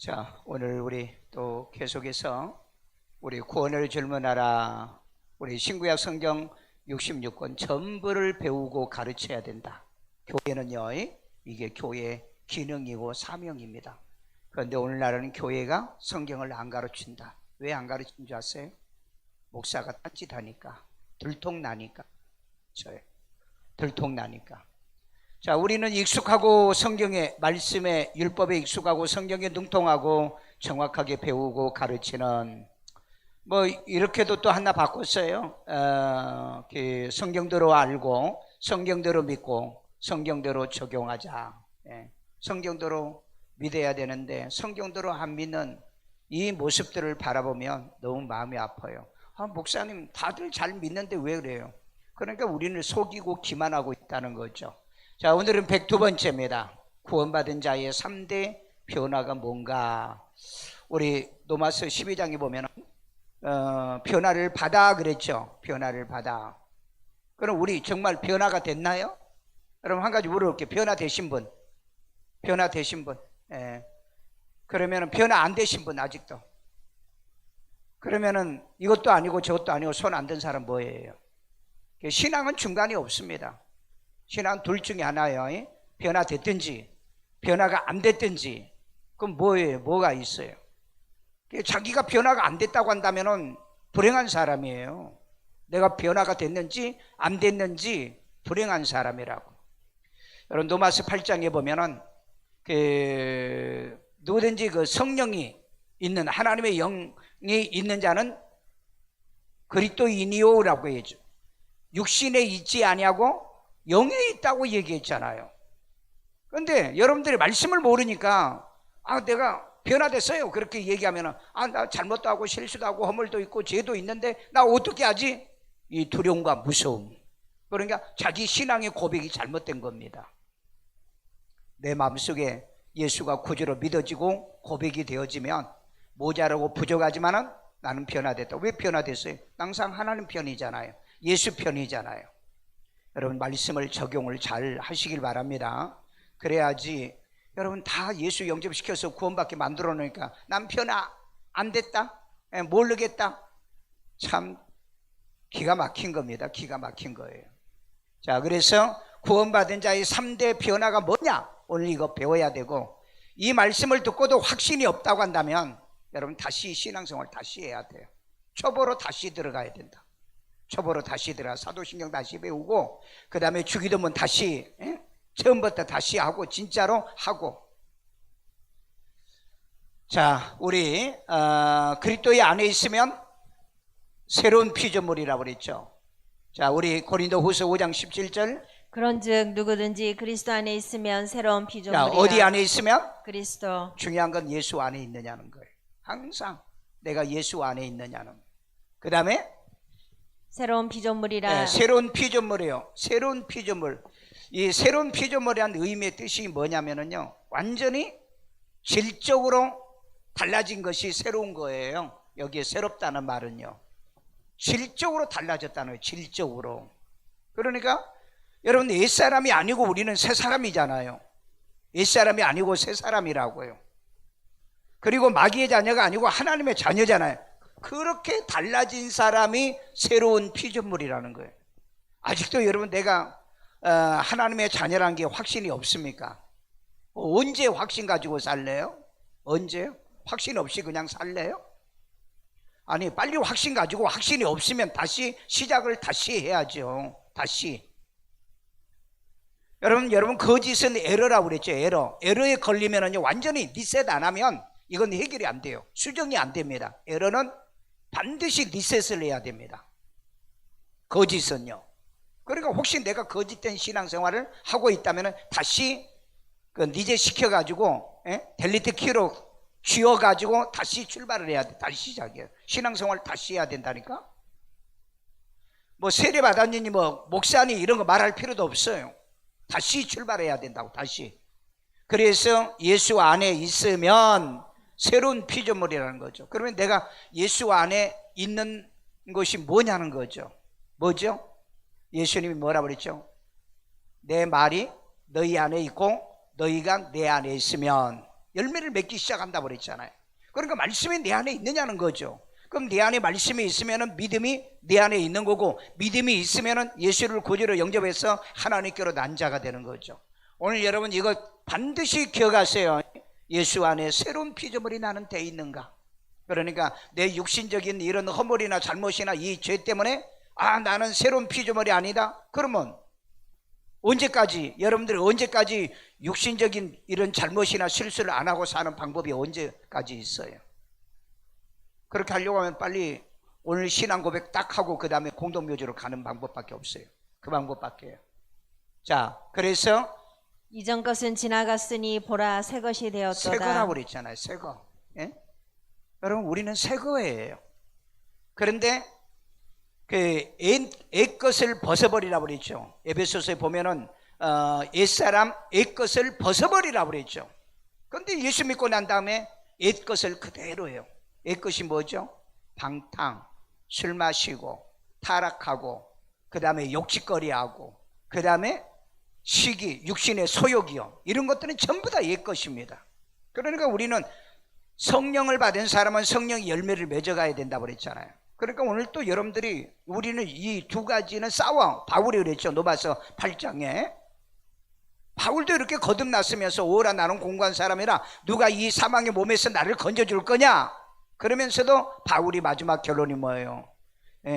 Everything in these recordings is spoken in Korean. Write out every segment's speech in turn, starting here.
자, 오늘 우리 또 계속해서 우리 구원을 질문하라, 우리 신구약 성경 66권 전부를 배우고 가르쳐야 된다. 교회는요, 이게 교회의 기능이고 사명입니다. 그런데 오늘날은 교회가 성경을 안 가르친다. 왜 안 가르치는 줄 아세요? 목사가 딴짓하니까, 들통나니까. 들통나니까. 자, 우리는 익숙하고 성경의 말씀에, 율법에 익숙하고 성경에 능통하고 정확하게 배우고 가르치는, 뭐 이렇게도 또 하나 바꿨어요. 성경대로 알고 성경대로 믿고 성경대로 적용하자. 성경대로 믿어야 되는데 성경대로 안 믿는 이 모습들을 바라보면 너무 마음이 아파요. 목사님 다들 잘 믿는데 왜 그래요? 그러니까 우리는 속이고 기만하고 있다는 거죠. 자, 오늘은 102번째입니다. 구원받은 자의 3대 변화가 뭔가. 우리 로마서 12장에 보면 변화를 받아 그랬죠. 변화를 받아. 그럼 우리 정말 변화가 됐나요? 여러분 한 가지 물어볼게요. 변화 되신 분? 변화 되신 분? 그러면은 변화 안 되신 분 아직도? 그러면은 이것도 아니고 저것도 아니고 손 안 든 사람 뭐예요? 신앙은 중간이 없습니다. 신앙은 둘 중에 하나예요. 변화됐든지 변화가 안 됐든지. 그럼 뭐예요? 뭐가 있어요? 자기가 변화가 안 됐다고 한다면은 불행한 사람이에요. 내가 변화가 됐는지 안 됐는지 불행한 사람이라고. 여러분 로마서 8장에 보면은 누구든지 그 성령이 있는, 하나님의 영이 있는 자는 그리스도인이요라고 해죠. 육신에 있지 아니하고 영에 있다고 얘기했잖아요. 그런데 여러분들이 말씀을 모르니까 내가 변화됐어요 그렇게 얘기하면 나 잘못도 하고 실수도 하고 허물도 있고 죄도 있는데 나 어떻게 하지? 이 두려움과 무서움. 그러니까 자기 신앙의 고백이 잘못된 겁니다. 내 마음속에 예수가 구주로 믿어지고 고백이 되어지면 모자라고 부족하지만은 나는 변화됐다. 왜 변화됐어요? 항상 하나님 편이잖아요. 예수 편이잖아요. 여러분 말씀을 적용을 잘 하시길 바랍니다. 그래야지. 여러분 다 예수 영접시켜서 구원받게 만들어 놓으니까 난 변화 안 됐다, 모르겠다. 참 기가 막힌 겁니다. 기가 막힌 거예요. 자, 그래서 구원받은 자의 3대 변화가 뭐냐? 오늘 이거 배워야 되고, 이 말씀을 듣고도 확신이 없다고 한다면 여러분 다시 신앙생활 다시 해야 돼요. 초보로 다시 들어가야 된다. 초보로 다시 들어가 사도신경 다시 배우고, 그 다음에 주기도문 다시 처음부터 다시 하고 진짜로 하고. 자, 우리 그리스도의 안에 있으면 새로운 피조물이라고 그랬죠. 자, 우리 고린도후서 5장 17절. 그런즉 누구든지 그리스도 안에 있으면 새로운 피조물이라. 자, 어디 안에 있으면? 그리스도. 중요한 건 예수 안에 있느냐는 거예요. 항상 내가 예수 안에 있느냐는. 그 다음에 새로운 피조물이라. 새로운 피조물이에요. 새로운 피조물. 이 새로운 피조물이라는 의미의 뜻이 뭐냐면요, 완전히 질적으로 달라진 것이 새로운 거예요. 여기에 새롭다는 말은요, 질적으로 달라졌다는 거예요. 질적으로. 그러니까 여러분 옛사람이 아니고 우리는 새사람이잖아요. 옛사람이 아니고 새사람이라고요. 그리고 마귀의 자녀가 아니고 하나님의 자녀잖아요. 그렇게 달라진 사람이 새로운 피조물이라는 거예요. 아직도 여러분 내가 하나님의 자녀라는 게 확신이 없습니까? 언제 확신 가지고 살래요? 언제요? 확신 없이 그냥 살래요? 아니, 빨리 확신 가지고, 확신이 없으면 다시 시작을 다시 해야죠. 다시. 여러분 거짓은 에러라고 그랬죠. 에러에 걸리면은요, 완전히 리셋 안 하면 이건 해결이 안 돼요. 수정이 안 됩니다. 에러는 반드시 리셋을 해야 됩니다. 거짓은요. 그러니까 혹시 내가 거짓된 신앙생활을 하고 있다면 다시 리셋 시켜가지고 델리트 키로 쥐어가지고 다시 출발을 해야 돼. 다시 시작해요. 신앙생활 다시 해야 된다니까. 뭐 세례 받았느니 뭐 목사니 이런 거 말할 필요도 없어요. 다시 출발해야 된다고. 다시. 그래서 예수 안에 있으면 새로운 피조물이라는 거죠. 그러면 내가 예수 안에 있는 것이 뭐냐는 거죠. 뭐죠? 예수님이 뭐라고 그랬죠? 내 말이 너희 안에 있고 너희가 내 안에 있으면 열매를 맺기 시작한다 그랬잖아요. 그러니까 말씀이 내 안에 있느냐는 거죠. 그럼 내 안에 말씀이 있으면 믿음이 내 안에 있는 거고, 믿음이 있으면 예수를 구주로 영접해서 하나님께로 난 자가 되는 거죠. 오늘 여러분 이거 반드시 기억하세요. 예수 안에 새로운 피조물이 나는 돼 있는가? 그러니까 내 육신적인 이런 허물이나 잘못이나 이 죄 때문에 나는 새로운 피조물이 아니다. 그러면 언제까지, 여러분들이 언제까지 육신적인 이런 잘못이나 실수를 안 하고 사는 방법이 언제까지 있어요? 그렇게 하려고 하면 빨리 오늘 신앙 고백 딱 하고 그 다음에 공동묘지로 가는 방법밖에 없어요. 그 방법밖에요. 자, 그래서 이전 것은 지나갔으니 보라 새 것이 되었도다. 새 거라고 그랬잖아요. 새 거. 예? 여러분 우리는 새 거예요. 그런데 그 옛것을 벗어버리라고 그랬죠. 에베소서에 보면은 옛사람 옛것을 벗어버리라고 그랬죠. 그런데 예수 믿고 난 다음에 옛것을 그대로 해요. 옛것이 뭐죠? 방탕, 술 마시고 타락하고, 그 다음에 욕짓거리하고, 그 다음에 시기, 육신의 소욕이요, 이런 것들은 전부 다 옛것입니다. 그러니까 우리는 성령을 받은 사람은 성령의 열매를 맺어가야 된다고 그랬잖아요. 그러니까 오늘 또 여러분들이, 우리는 이 두 가지는 싸워. 바울이 그랬죠. 로마서 8장에 바울도 이렇게 거듭났으면서 오라 나는 공고한 사람이라 누가 이 사망의 몸에서 나를 건져줄 거냐? 그러면서도 바울이 마지막 결론이 뭐예요?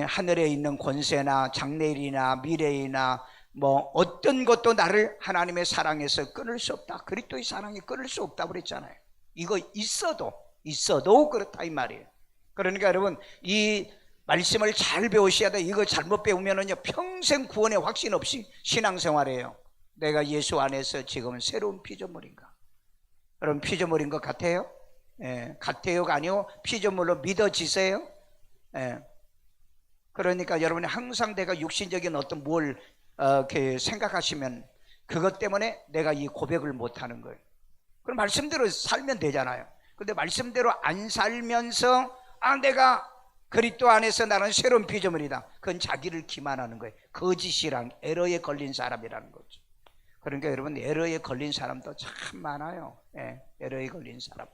하늘에 있는 권세나 장래일이나 미래이나 뭐 어떤 것도 나를 하나님의 사랑에서 끊을 수 없다. 그리스도의 사랑이 끊을 수 없다고 그랬잖아요. 이거 있어도 그렇다 이 말이에요. 그러니까 여러분 이 말씀을 잘 배우셔야 돼. 이거 잘못 배우면은요 평생 구원의 확신 없이 신앙생활해요. 내가 예수 안에서 지금은 새로운 피조물인가? 여러분 피조물인 것 같아요? 같아요가 아니고 피조물로 믿어지세요? 그러니까 여러분이 항상 내가 육신적인 어떤 뭘 이렇게 생각하시면 그것 때문에 내가 이 고백을 못하는 거예요. 그럼 말씀대로 살면 되잖아요. 근데 말씀대로 안 살면서 내가 그리스도 안에서 나는 새로운 피조물이다. 그건 자기를 기만하는 거예요. 거짓이랑 에러에 걸린 사람이라는 거죠. 그러니까 여러분 에러에 걸린 사람도 참 많아요. 에러에 걸린 사람도.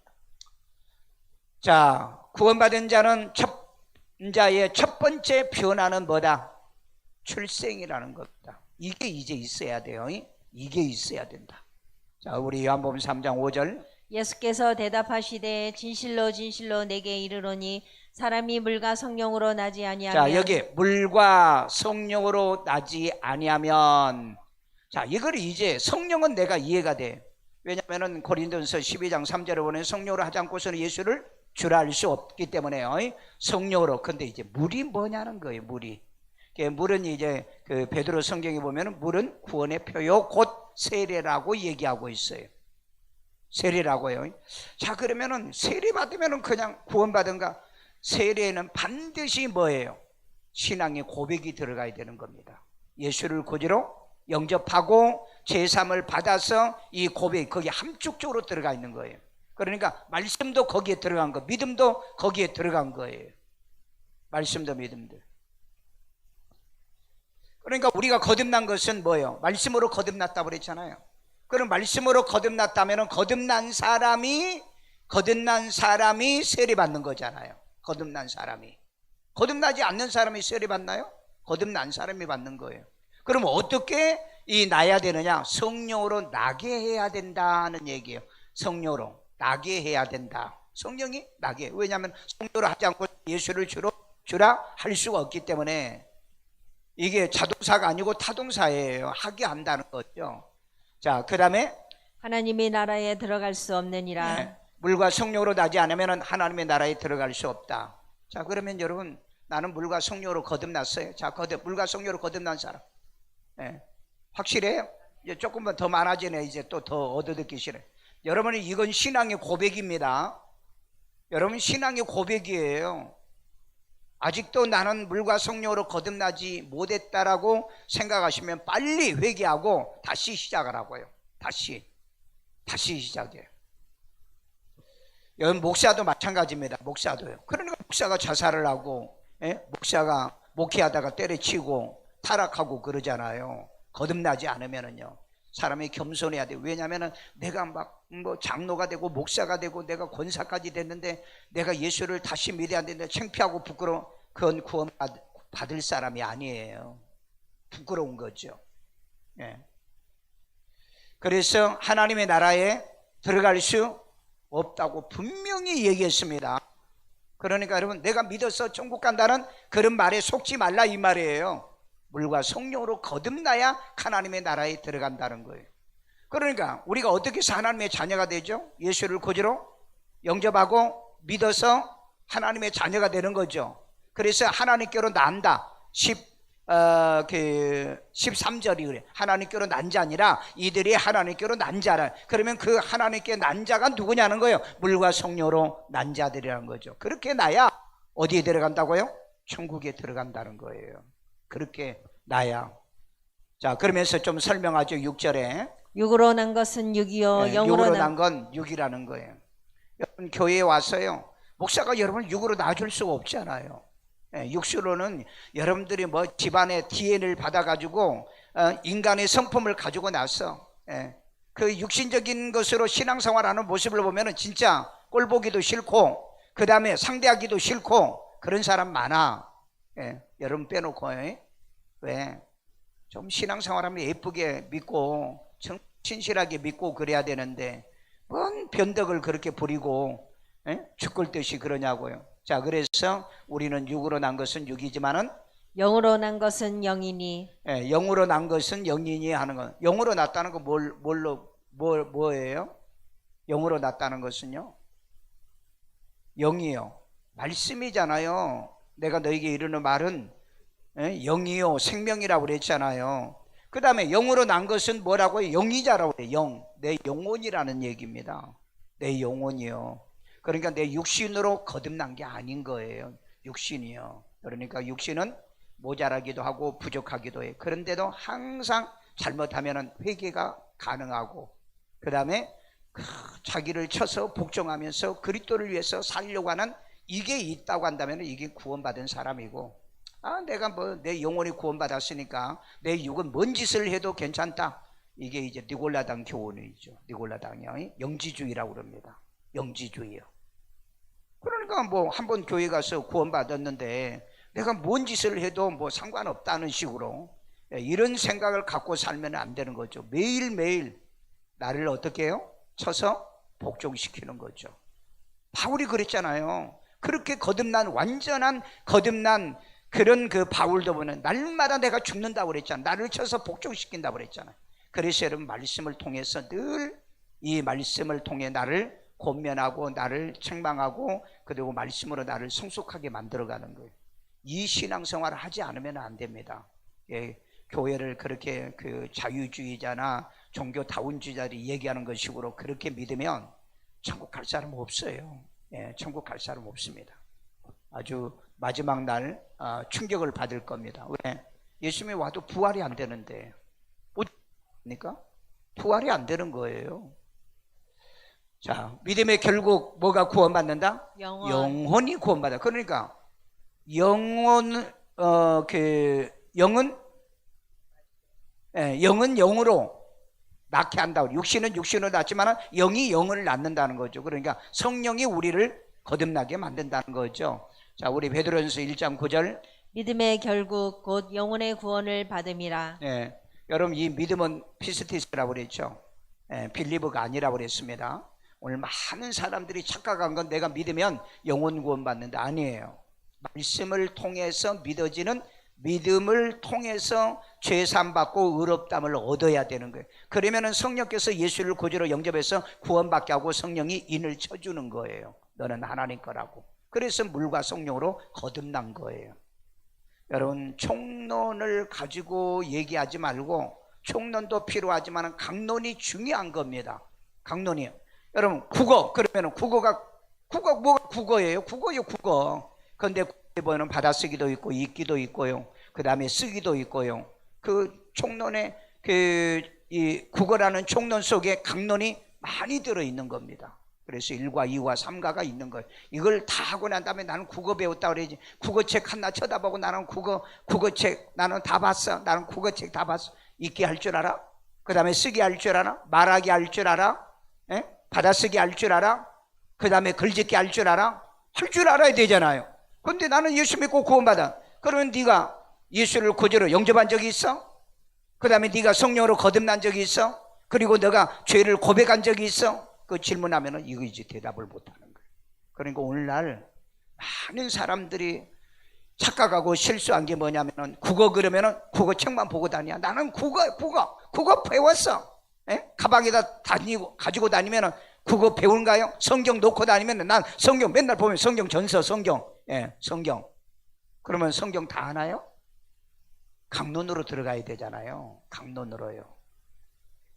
자, 구원받은 자는 자의 첫 번째 변화는 뭐다? 출생이라는 겁니다. 이게 이제 있어야 돼요. 이게 있어야 된다. 자, 우리 요한복음 3장 5절. 예수께서 대답하시되 진실로 진실로 내게 이르노니 사람이 물과 성령으로 나지 아니하면. 자, 여기 물과 성령으로 나지 아니하면. 자, 이걸 이제 성령은 내가 이해가 돼. 왜냐하면 고린도전서 12장 3절에 보면 성령으로 하지 않고서는 예수를 주라 할 수 없기 때문에요. 성령으로. 근데 이제 물이 뭐냐는 거예요. 물은 이제 그 베드로 성경에 보면 물은 구원의 표요 곧 세례라고 얘기하고 있어요. 세례라고요. 자, 그러면은 세례 받으면은 그냥 구원받은가? 세례는 반드시 뭐예요? 신앙의 고백이 들어가야 되는 겁니다. 예수를 구주로 영접하고 제3을 받아서 이 고백, 거기 함축적으로 들어가 있는 거예요. 그러니까 말씀도 거기에 들어간 거, 믿음도 거기에 들어간 거예요. 말씀도 믿음도. 그러니까 우리가 거듭난 것은 뭐예요? 말씀으로 거듭났다고 그랬잖아요. 그럼 말씀으로 거듭났다면 거듭난 사람이 세례 받는 거잖아요. 거듭난 사람이. 거듭나지 않는 사람이 세례 받나요? 거듭난 사람이 받는 거예요. 그럼 어떻게 나야 되느냐? 성령으로 나게 해야 된다는 얘기예요. 성령으로 나게 해야 된다. 성령이 나게. 왜냐하면 성령으로 하지 않고 예수를 주라 할 수가 없기 때문에 이게 자동사가 아니고 타동사예요. 하게 한다는 거죠. 자, 그 다음에 하나님의 나라에 들어갈 수 없느니라. 물과 성령으로 나지 않으면 하나님의 나라에 들어갈 수 없다. 자, 그러면 여러분 나는 물과 성령으로 거듭났어요. 자, 물과 성령으로 거듭난 사람. 확실해요? 이제 조금만 더 많아지네. 이제 또 더 얻어듣기 싫어요. 여러분은 이건 신앙의 고백입니다. 여러분 신앙의 고백이에요. 아직도 나는 물과 성령으로 거듭나지 못했다라고 생각하시면 빨리 회개하고 다시 시작하라고요. 다시 시작해요. 여러분 목사도 마찬가지입니다. 목사도요. 그러니까 목사가 자살을 하고 목사가 목회하다가 때려치고 타락하고 그러잖아요. 거듭나지 않으면은요. 사람이 겸손해야 돼요. 왜냐하면 내가 막 뭐 장로가 되고 목사가 되고 내가 권사까지 됐는데 내가 예수를 다시 믿어야 되는데 창피하고 부끄러워. 그건 구원 받을 사람이 아니에요. 부끄러운 거죠. 예. 그래서 하나님의 나라에 들어갈 수 없다고 분명히 얘기했습니다. 그러니까 여러분, 내가 믿어서 천국 간다는 그런 말에 속지 말라 이 말이에요. 물과 성령으로 거듭나야 하나님의 나라에 들어간다는 거예요. 그러니까 우리가 어떻게 해서 하나님의 자녀가 되죠? 예수를 구주로 영접하고 믿어서 하나님의 자녀가 되는 거죠. 그래서 하나님께로 난다. 13절이 그래. 하나님께로 난 자 아니라 이들이 하나님께로 난 자라. 그러면 그 하나님께 난 자가 누구냐는 거예요. 물과 성령으로 난 자들이라는 거죠. 그렇게 나야 어디에 들어간다고요? 천국에 들어간다는 거예요. 그렇게 나야. 자, 그러면서 좀 설명하죠. 6절에 육으로 난 것은 육이요 영으로 난 건 육이라는 거예요. 여러분, 교회에 와서요, 목사가 여러분을 육으로 낳아줄 수가 없잖아요. 육수로는 여러분들이 뭐 집안의 DNA를 받아가지고 인간의 성품을 가지고 나서 그 육신적인 것으로 신앙생활하는 모습을 보면 진짜 꼴보기도 싫고 그 다음에 상대하기도 싫고 그런 사람 많아. 여러분 빼놓고. 왜? 좀 신앙생활하면 예쁘게 믿고 신실하게 믿고 그래야 되는데 뭔 변덕을 그렇게 부리고 죽을 듯이 그러냐고요. 자, 그래서 우리는 육으로 난 것은 육이지만은 영으로 난 것은 영이니. 영으로 난 것은 영이니 하는 건, 영으로 났다는 건 뭐예요? 영으로 났다는 것은요, 영이요, 말씀이잖아요. 내가 너에게 이르는 말은 영이요 생명이라고 그랬잖아요. 그 다음에 영으로 난 것은 뭐라고요? 영이자라고 그래요. 영, 내 영혼이라는 얘기입니다. 내 영혼이요. 그러니까 내 육신으로 거듭난 게 아닌 거예요. 육신이요. 그러니까 육신은 모자라기도 하고 부족하기도 해요. 그런데도 항상 잘못하면 회개가 가능하고 그 다음에 자기를 쳐서 복종하면서 그리스도를 위해서 살려고 하는 이게 있다고 한다면 이게 구원받은 사람이고, 내가 뭐 내 영혼이 구원받았으니까 내 육은 뭔 짓을 해도 괜찮다. 이게 이제 니골라당 교훈이죠. 니골라당이 영지주의라고 그럽니다. 영지주의요. 그러니까 뭐 한번 교회 가서 구원받았는데 내가 뭔 짓을 해도 뭐 상관없다는 식으로 이런 생각을 갖고 살면 안 되는 거죠. 매일매일 나를 어떻게 해요? 쳐서 복종시키는 거죠. 바울이 그랬잖아요. 그렇게 완전한 거듭난 그런 그 바울도 보면 날마다 내가 죽는다고 그랬잖아요. 나를 쳐서 복종시킨다고 그랬잖아요. 그래서 여러분, 말씀을 통해서 늘 이 말씀을 통해 나를 권면하고 나를 책망하고 그리고 말씀으로 나를 성숙하게 만들어가는 거예요. 이 신앙생활을 하지 않으면 안 됩니다. 교회를 그렇게 그 자유주의자나 종교다운주의자들이 얘기하는 것식으로 그렇게 믿으면 천국 갈 사람 없어요. 천국 갈 사람 없습니다. 아주 마지막 날 충격을 받을 겁니다. 왜? 예수님이 와도 부활이 안 되는데 어떡합니까? 부활이 안 되는 거예요. 자, 믿음의 결국 뭐가 구원받는다? 영혼이 구원받아. 그러니까 영은 영으로 낳게 한다. 육신은 육신으로 낳지만 영이 영을 낳는다는 거죠. 그러니까 성령이 우리를 거듭나게 만든다는 거죠. 자, 우리 베드로전서 1장 9절. 믿음의 결국 곧 영혼의 구원을 받음이라. 여러분, 이 믿음은 피스티스라고 그랬죠. 빌리브가 아니라고 그랬습니다. 오늘 많은 사람들이 착각한 건 내가 믿으면 영혼 구원 받는다. 아니에요. 말씀을 통해서 믿어지는 믿음을 통해서 죄산 받고 의롭담을 얻어야 되는 거예요. 그러면은 성령께서 예수를 구주로 영접해서 구원받게 하고 성령이 인을 쳐주는 거예요. 너는 하나님 거라고. 그래서 물과 성령으로 거듭난 거예요. 여러분, 총론을 가지고 얘기하지 말고, 총론도 필요하지만 강론이 중요한 겁니다. 강론이요. 여러분, 국어, 그러면 국어가 뭐가 국어예요? 국어요, 국어. 그런데 국어에는 받아쓰기도 있고 읽기도 있고요. 그 다음에 쓰기도 있고요. 그 총론에 이 국어라는 총론 속에 강론이 많이 들어있는 겁니다. 그래서 1과 2과 3가가 있는 거예요. 이걸 다 하고 난 다음에 나는 국어 배웠다 그러지. 국어책 하나 쳐다보고 나는 국어책 나는 다 봤어. 나는 국어책 다 봤어. 읽기 할 줄 알아? 그 다음에 쓰기 할 줄 알아? 말하기 할 줄 알아? 받아쓰기 할 줄 알아? 그 다음에 글짓기 할 줄 알아? 할 줄 알아야 되잖아요. 근데 나는 예수 믿고 구원받아. 그러면 네가 예수를 구주로 영접한 적이 있어? 그 다음에 네가 성령으로 거듭난 적이 있어? 그리고 너가 죄를 고백한 적이 있어? 그 질문하면 이거 이제 대답을 못하는 거예요. 그러니까 오늘날 많은 사람들이 착각하고 실수한 게 뭐냐면은 국어 그러면은 국어책만 보고 다녀. 나는 국어 배웠어. 에? 가방에다 가지고 다니면은 국어 배운가요? 성경 놓고 다니면은 난 성경 맨날 보면 성경 전서 성경, 성경. 그러면 성경 다 아나요? 강론으로 들어가야 되잖아요. 강론으로요.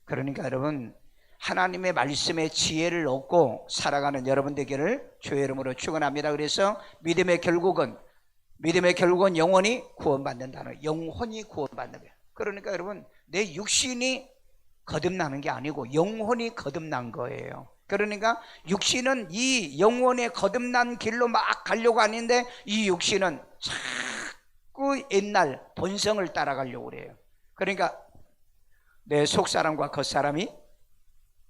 그러니까 여러분 하나님의 말씀의 지혜를 얻고 살아가는 여러분 되기를 주의 이름으로 축원합니다. 그래서 믿음의 결국은 영원히 구원받는다는, 영혼이 구원받는 거예요. 그러니까 여러분 내 육신이 거듭나는 게 아니고 영혼이 거듭난 거예요. 그러니까 육신은 이 영혼의 거듭난 길로 막 가려고 하는데 이 육신은 자꾸 옛날 본성을 따라가려고 그래요. 그러니까 내 속사람과 겉사람이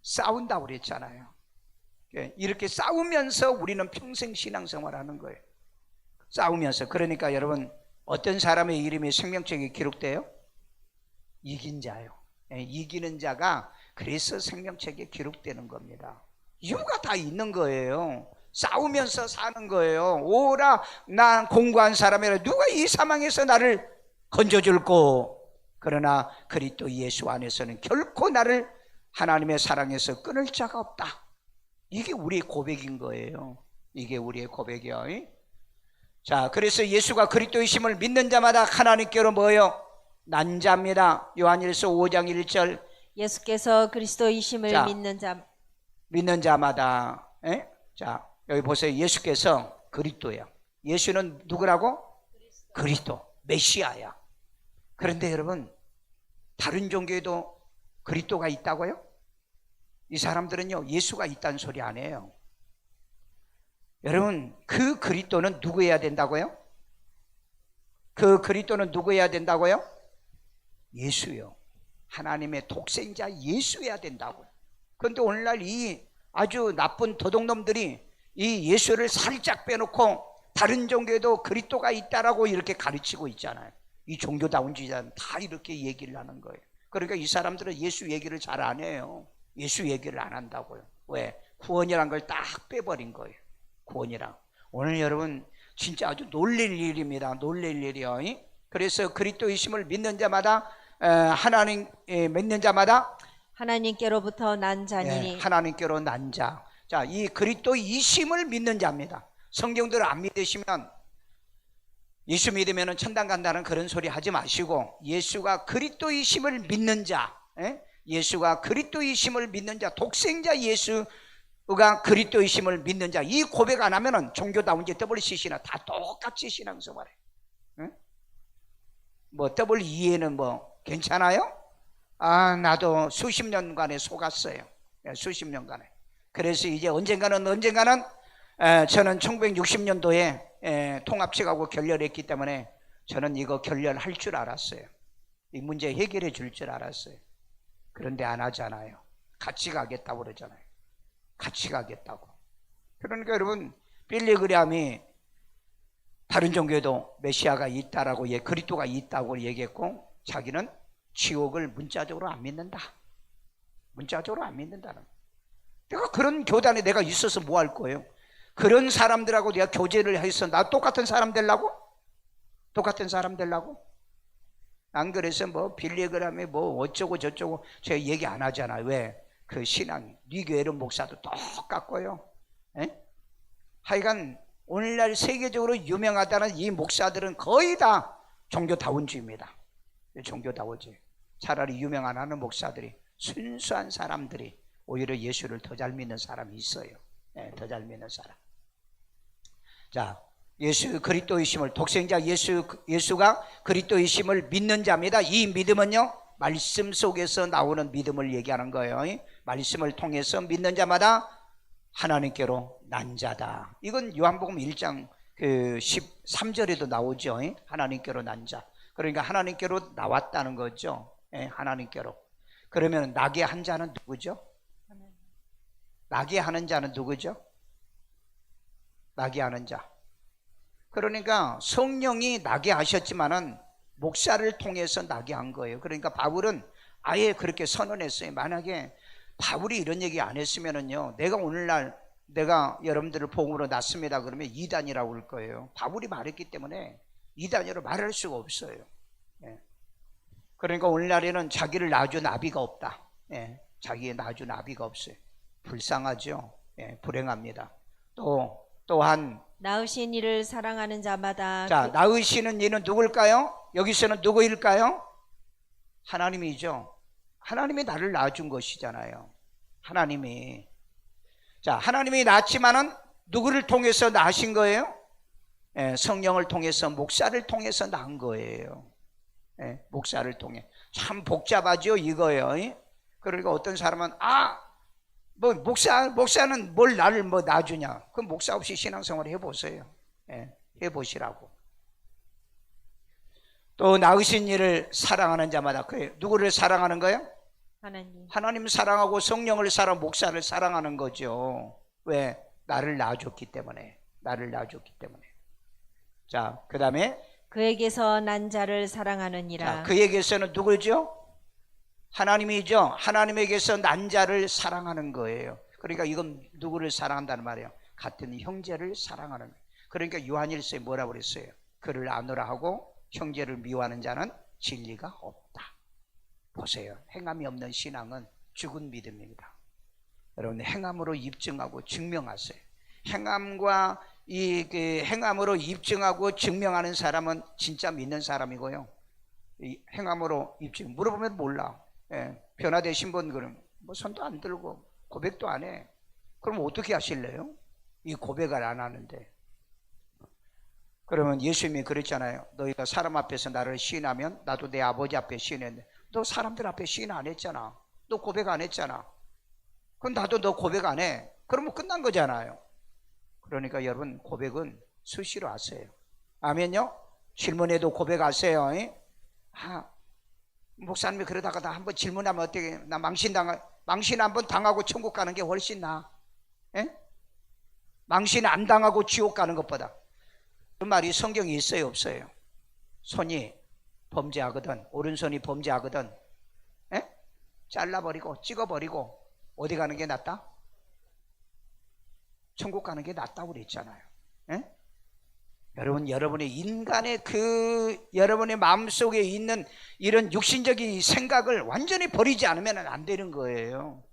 싸운다고 그랬잖아요. 이렇게 싸우면서 우리는 평생 신앙생활하는 거예요. 싸우면서. 그러니까 여러분 어떤 사람의 이름이 생명책에 기록돼요? 이긴 자요. 이기는 자가 그래서 생명책에 기록되는 겁니다. 이유가 다 있는 거예요. 싸우면서 사는 거예요. 오라 난 공고한 사람이라 누가 이 사망에서 나를 건져줄꼬. 그러나 그리스도 예수 안에서는 결코 나를 하나님의 사랑에서 끊을 자가 없다. 이게 우리의 고백인 거예요. 이게 우리의 고백이요. 자, 그래서 예수가 그리스도이심을 믿는 자마다 하나님께로 뭐예요? 난 자입니다. 요한일서 5장 1절. 예수께서 그리스도이심을 믿는 자마다. 자, 여기 보세요. 예수께서 그리스도예요. 예수는 누구라고? 그리스도, 메시아야. 그런데 여러분 다른 종교에도 그리스도가 있다고요? 이 사람들은요 예수가 있다는 소리 안 해요. 여러분 그 그리스도는 누구여야 된다고요? 그 그리스도는 누구여야 된다고요? 예수요. 하나님의 독생자 예수여야 된다고요. 그런데 오늘날 이 아주 나쁜 도둑놈들이 이 예수를 살짝 빼놓고 다른 종교에도 그리스도가 있다라고 이렇게 가르치고 있잖아요. 이 종교다운주의자는 다 이렇게 얘기를 하는 거예요. 그러니까 이 사람들은 예수 얘기를 잘 안 해요. 예수 얘기를 안 한다고요. 왜? 구원이란 걸 딱 빼버린 거예요. 구원이랑. 오늘 여러분 진짜 아주 놀랄 일입니다. 놀랄 일이요. 그래서 그리스도이심을 믿는 자마다 하나님 믿는 자마다 하나님께로부터 난 자니니. 하나님께로 난 자. 자, 이 그리스도이심을 믿는 자입니다. 성경대로 안 믿으시면 예수 믿으면 천당 간다는 그런 소리 하지 마시고 예수가 그리스도이심을 믿는 자, 예수가 그리스도이심을 믿는 자, 독생자 예수가 그리스도이심을 믿는 자, 이 고백 안 하면은 종교다운지 WCC나 다 똑같이 신앙생활해. 뭐 WE에는 뭐 괜찮아요? 아, 나도 수십 년간에 속았어요. 수십 년간에. 그래서 이제 언젠가는 저는 1960년도에 통합식하고 결렬했기 때문에 저는 이거 결렬할 줄 알았어요. 이 문제 해결해 줄 줄 알았어요. 그런데 안 하잖아요. 같이 가겠다고 그러잖아요. 같이 가겠다고. 그러니까 여러분 빌리그램이 다른 종교에도 메시아가 있다라고 그리스도가 있다고 얘기했고 자기는 지옥을 문자적으로 안 믿는다. 문자적으로 안 믿는다는. 내가 그런 교단에 내가 있어서 뭐 할 거예요? 그런 사람들하고 내가 교제를 해서 나 똑같은 사람 되려고? 똑같은 사람 되려고? 안 그래서 뭐 빌리그램이 뭐 어쩌고 저쩌고 제가 얘기 안 하잖아요. 왜? 그 신앙이 네 교회 목사도 똑같고요. 하여간 오늘날 세계적으로 유명하다는 이 목사들은 거의 다 종교다운주의입니다. 종교다운주의. 차라리 유명 안 하는 목사들이 순수한 사람들이 오히려 예수를 더 잘 믿는 사람이 있어요. 더 잘 믿는 사람. 자, 예수 그리스도이심을 독생자 예수가 그리스도이심을 믿는 자입니다. 이 믿음은요 말씀 속에서 나오는 믿음을 얘기하는 거예요. 말씀을 통해서 믿는 자마다 하나님께로 난 자다. 이건 요한복음 1장 13절에도 나오죠. 하나님께로 난 자. 그러니까 하나님께로 나왔다는 거죠. 하나님께로. 그러면 나게 한 자는 누구죠? 나게 하는 자는 누구죠? 나게 하는 자. 그러니까 성령이 나게 하셨지만은 목사를 통해서 나게 한 거예요. 그러니까 바울은 아예 그렇게 선언했어요. 만약에 바울이 이런 얘기 안 했으면은요, 내가 오늘날 내가 여러분들을 복음으로 낳습니다 그러면 이단이라고 할 거예요. 바울이 말했기 때문에 이단이라고 말할 수가 없어요. 예. 그러니까 오늘날에는 자기를 낳아준 아비가 없다. 예. 자기의 낳아준 아비가 없어요. 불쌍하죠. 예. 불행합니다. 또한 낳으신 이를 사랑하는 자마다 자, 낳으시는 이는 누굴까요? 여기서는 누구일까요? 하나님이죠. 하나님이 나를 낳아준 것이잖아요. 하나님이. 자, 하나님이 낳았지만은 누구를 통해서 낳으신 거예요? 예, 성령을 통해서, 목사를 통해서 낳은 거예요. 예, 목사를 통해. 참 복잡하죠, 이거요. 예? 그러니까 어떤 사람은 목사는 뭘 나를 낳아주냐? 그럼 목사 없이 신앙생활 해보세요. 예, 해보시라고. 또 낳으신 이를 사랑하는 자마다 그래요. 누구를 사랑하는 거예요? 하나님 사랑하고 성령을 사랑, 목사를 사랑하는 거죠. 왜? 나를 낳아줬기 때문에. 나를 낳아줬기 때문에. 자, 그 다음에 그에게서 난 자를 사랑하느니라. 자, 그에게서는 누구죠? 하나님이죠. 하나님에게서 난 자를 사랑하는 거예요. 그러니까 이건 누구를 사랑한다는 말이에요? 같은 형제를 사랑하는 거예요. 그러니까 요한일서에 뭐라고 그랬어요? 그를 아노라 하고 형제를 미워하는 자는 진리가 없다. 보세요. 행함이 없는 신앙은 죽은 믿음입니다. 여러분, 행함으로 입증하고 증명하세요. 행함과 행함으로 입증하고 증명하는 사람은 진짜 믿는 사람이고요. 이 행함으로 입증 물어보면 몰라. 예, 변화되신 분 그럼 뭐 손도 안 들고 고백도 안 해. 그럼 어떻게 하실래요? 이 고백을 안 하는데. 그러면 예수님이 그랬잖아요. 너희가 사람 앞에서 나를 시인하면 나도 내 아버지 앞에 시인했는데 너 사람들 앞에 시인 안 했잖아. 너 고백 안 했잖아. 그럼 나도 너 고백 안 해. 그러면 끝난 거잖아요. 그러니까 여러분, 고백은 수시로 하세요. 아멘요? 질문에도 고백하세요. 목사님이 그러다가 나 한번 질문하면 어떻게, 나 망신 한번 당하고 천국 가는 게 훨씬 나아. 망신 안 당하고 지옥 가는 것보다. 그 말이 성경에 있어요, 없어요? 손이 범죄하거든, 오른손이 범죄하거든, 잘라버리고 찍어버리고 어디 가는 게 낫다? 천국 가는 게 낫다고 그랬잖아요. 여러분, 여러분의 인간의 여러분의 마음속에 있는 이런 육신적인 생각을 완전히 버리지 않으면 안 되는 거예요.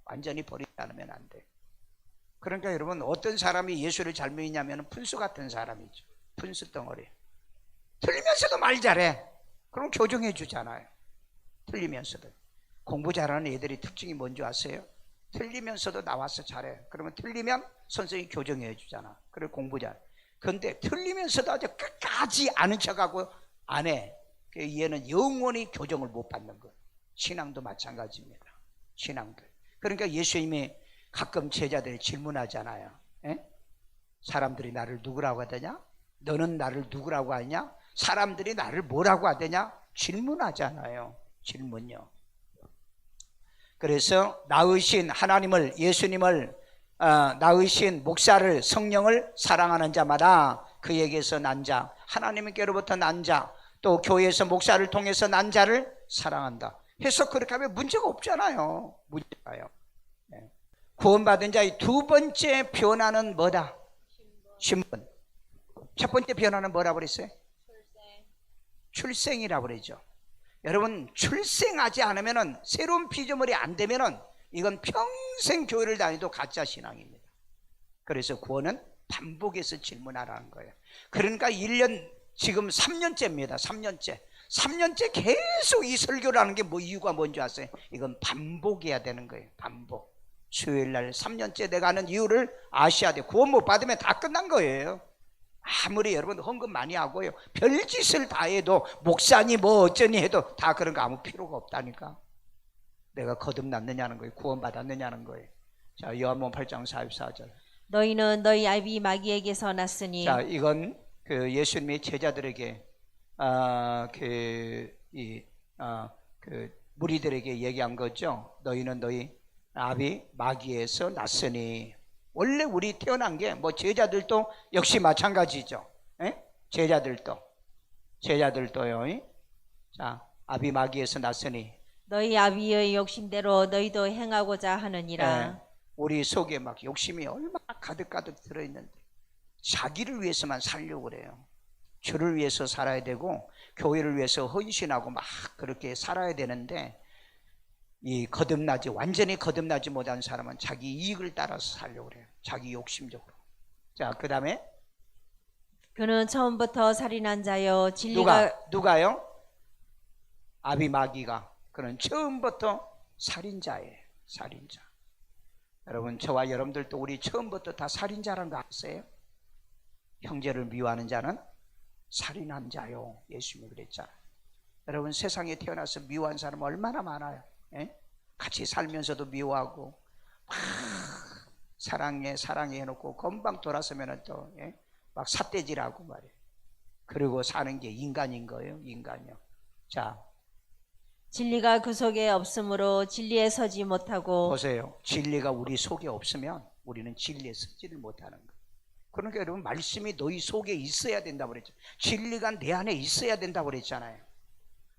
완전히 버리지 않으면 안 돼. 그러니까 여러분, 어떤 사람이 예수를 잘 믿냐면 푼수 같은 사람이죠. 푼수 덩어리. 틀리면서도 말 잘해. 그럼 교정해 주잖아요. 틀리면서도. 공부 잘하는 애들이 특징이 뭔지 아세요? 틀리면서도 나와서 잘해. 그러면 틀리면 선생님이 교정해 주잖아. 그래, 공부 잘해. 그런데 틀리면서도 아주 끝까지 아는 척하고 안 해. 얘는 영원히 교정을 못 받는 거예요. 신앙도 마찬가지입니다. 신앙도. 그러니까 예수님이 가끔 제자들이 질문하잖아요. 사람들이 나를 누구라고 하더냐? 너는 나를 누구라고 하냐? 사람들이 나를 뭐라고 하더냐? 질문하잖아요. 질문요. 그래서 낳으신 하나님을, 예수님을 낳으신 목사를, 성령을 사랑하는 자마다 그에게서 난 자, 하나님께로부터 난 자, 또 교회에서 목사를 통해서 난 자를 사랑한다 해서 그렇게 하면 문제가 없잖아요. 문제가요. 구원받은 자의 두 번째 변화는 뭐다? 신분. 첫 번째 변화는 뭐라고 그랬어요? 출생이라고 그러죠. 여러분, 출생하지 않으면은, 새로운 피조물이 안 되면은 이건 평생 교회를 다니도 가짜 신앙입니다. 그래서 구원은 반복해서 질문하라는 거예요. 그러니까 1년, 지금 3년째입니다. 3년째 계속 이 설교를 하는 게 이유가 뭔지 아세요? 이건 반복해야 되는 거예요. 반복. 수요일 날 3년째 내가 하는 이유를 아셔야 돼요. 구원 못 받으면 다 끝난 거예요. 아무리 여러분 헌금 많이 하고요, 별짓을 다 해도, 목사니 뭐 어쩌니 해도 다 그런 거 아무 필요가 없다니까. 내가 거듭났느냐는 거예요. 구원받았느냐는 거예요. 자, 요한복음 8장 44절. 너희는 너희 아비 마귀에게서 났으니. 자, 이건 예수님이 제자들에게 무리들에게 얘기한 거죠. 너희는 너희 아비 마귀에서 났으니. 원래 우리 태어난 게 뭐 제자들도 역시 마찬가지죠. 에? 제자들도요. 자, 아비 마귀에서 났으니. 너희 아비의 욕심대로 너희도 행하고자 하느니라. 예, 우리 속에 막 욕심이 얼마나 가득가득 들어있는데 자기를 위해서만 살려고 그래요. 주를 위해서 살아야 되고 교회를 위해서 헌신하고 막 그렇게 살아야 되는데 이 완전히 거듭나지 못한 사람은 자기 이익을 따라서 살려고 그래요. 자기 욕심적으로. 자, 그 다음에 그는 처음부터 살인한 자여 진리가 누가요? 아비 마귀가. 그는 처음부터 살인자예요. 살인자. 여러분, 저와 여러분들도 우리 처음부터 다 살인자라는 거 아세요? 형제를 미워하는 자는 살인한 자요. 예수님이 그랬잖아요. 여러분, 세상에 태어나서 미워한 사람 얼마나 많아요. 예? 같이 살면서도 미워하고 막 사랑해 해놓고 금방 돌아서면 또 막 삿대질하고 말이에요. 그리고 사는 게 인간인 거예요. 인간이요. 자, 진리가 그 속에 없으므로 진리에 서지 못하고. 보세요. 진리가 우리 속에 없으면 우리는 진리에 서지를 못하는 거예요. 그러니까 여러분, 말씀이 너희 속에 있어야 된다고 그랬죠. 진리가 내 안에 있어야 된다고 그랬잖아요.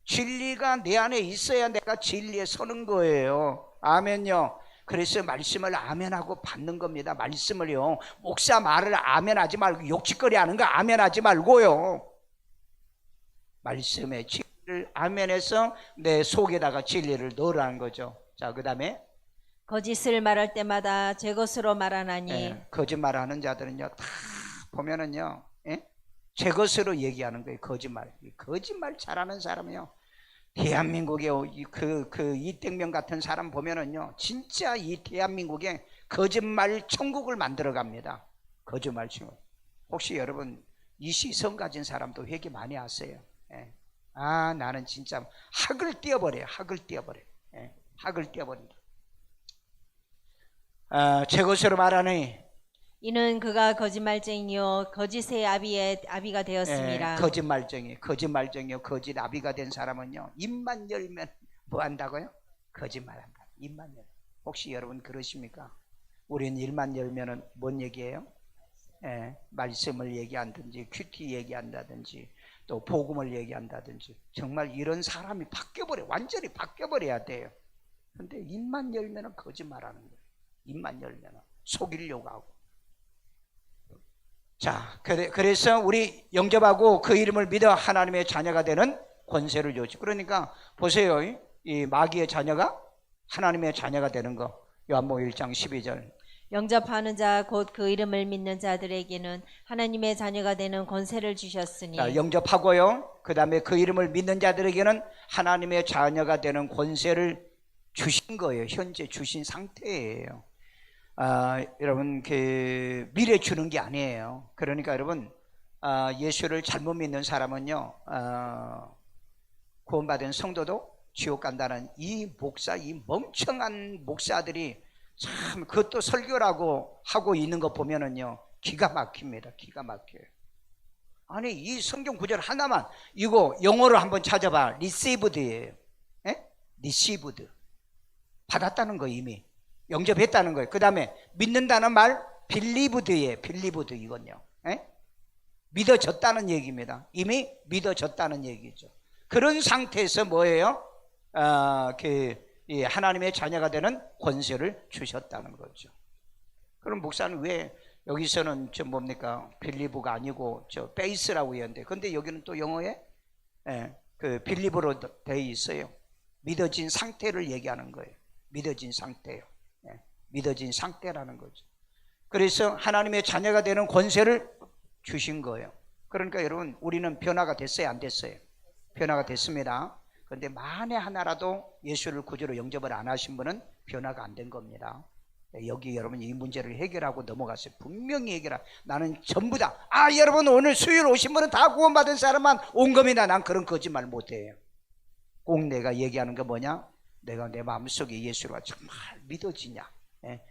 진리가 내 안에 있어야 내가 진리에 서는 거예요. 아멘요. 그래서 말씀을 아멘하고 받는 겁니다. 말씀을요, 목사 말을 아멘하지 말고 욕짓거리 하는 거 아멘하지 말고요, 말씀의 진리를 아멘해서 내 속에다가 진리를 넣으라는 거죠. 자, 그 다음에 거짓을 말할 때마다 제 것으로 말하나니. 거짓말하는 자들은요, 다 보면은요, 제 것으로 얘기하는 거예요. 거짓말 잘하는 사람이요, 대한민국에 이땡명 같은 사람 보면은요, 진짜 이 대한민국에 거짓말 천국을 만들어 갑니다. 거짓말 천국. 혹시 여러분 이시성 가진 사람도 회개 많이 하세요? 아, 나는 진짜 학을 띄어버려요. 학을 띄어버린다. 제 것으로 말하니 이는 그가 거짓말쟁이요 거짓의 아비가 되었습니다. 거짓말쟁이요 거짓 아비가 된 사람은요, 입만 열면 뭐 한다고요? 거짓말한다. 입만 열면. 혹시 여러분 그러십니까? 우리는 입만 열면은 뭔 얘기예요? 말씀을 얘기한다든지 큐티 얘기한다든지 또 복음을 얘기한다든지. 정말 이런 사람이 완전히 바뀌어버려야 돼요. 근데 입만 열면은 거짓말하는 거예요. 입만 열면은 속이려고 하고. 자, 그래서 우리 영접하고 그 이름을 믿어 하나님의 자녀가 되는 권세를 주었지. 그러니까 보세요, 이 마귀의 자녀가 하나님의 자녀가 되는 거. 요한복음 1장 12절. 영접하는 자 곧 그 이름을 믿는 자들에게는 하나님의 자녀가 되는 권세를 주셨으니. 자, 영접하고요, 그 다음에 그 이름을 믿는 자들에게는 하나님의 자녀가 되는 권세를 주신 거예요. 현재 주신 상태예요. 여러분, 미래 주는 게 아니에요. 그러니까 여러분, 예수를 잘못 믿는 사람은요, 구원받은 성도도 지옥 간다는 이 멍청한 목사들이 참, 그것도 설교라고 하고 있는 거 보면은요, 기가 막힙니다. 기가 막혀요. 아니, 이 성경 구절 하나만, 이거 영어로 한번 찾아봐. received예요. received. 받았다는 거, 이미 영접했다는 거예요. 그 다음에 믿는다는 말 believed예요. believed. 이건요, 믿어졌다는 얘기입니다. 이미 믿어졌다는 얘기죠. 그런 상태에서 뭐예요? 하나님의 자녀가 되는 권세를 주셨다는 거죠. 그럼 목사는 왜 여기서는 뭡니까? 빌리브가 아니고 베이스라고 했는데, 근데 여기는 또 영어에 빌리브로 되어 있어요. 믿어진 상태를 얘기하는 거예요. 믿어진 상태요. 믿어진 상태라는 거죠. 그래서 하나님의 자녀가 되는 권세를 주신 거예요. 그러니까 여러분, 우리는 변화가 됐어요, 안 됐어요? 변화가 됐습니다. 그런데 만에 하나라도 예수를 구주로 영접을 안 하신 분은 변화가 안 된 겁니다. 여기 여러분 이 문제를 해결하고 넘어갔어요. 분명히 해결하고. 나는 전부 다, 여러분 오늘 수요일 오신 분은 다 구원받은 사람만 온 겁니다. 난 그런 거짓말 못해요. 꼭 내가 얘기하는 게 뭐냐? 내가 내 마음속에 예수가 정말 믿어지냐,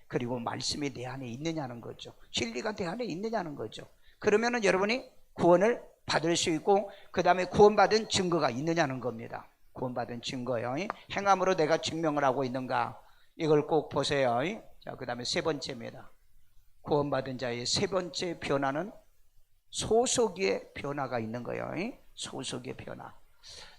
그리고 말씀이 내 안에 있느냐는 거죠. 진리가 내 안에 있느냐는 거죠. 그러면은 여러분이 구원을 받을 수 있고, 그 다음에 구원받은 증거가 있느냐는 겁니다. 구원받은 증거요. 행함으로 내가 증명을 하고 있는가? 이걸 꼭 보세요. 자, 그 다음에 세 번째입니다. 구원받은 자의 세 번째 변화는 소속의 변화가 있는 거예요. 소속의 변화.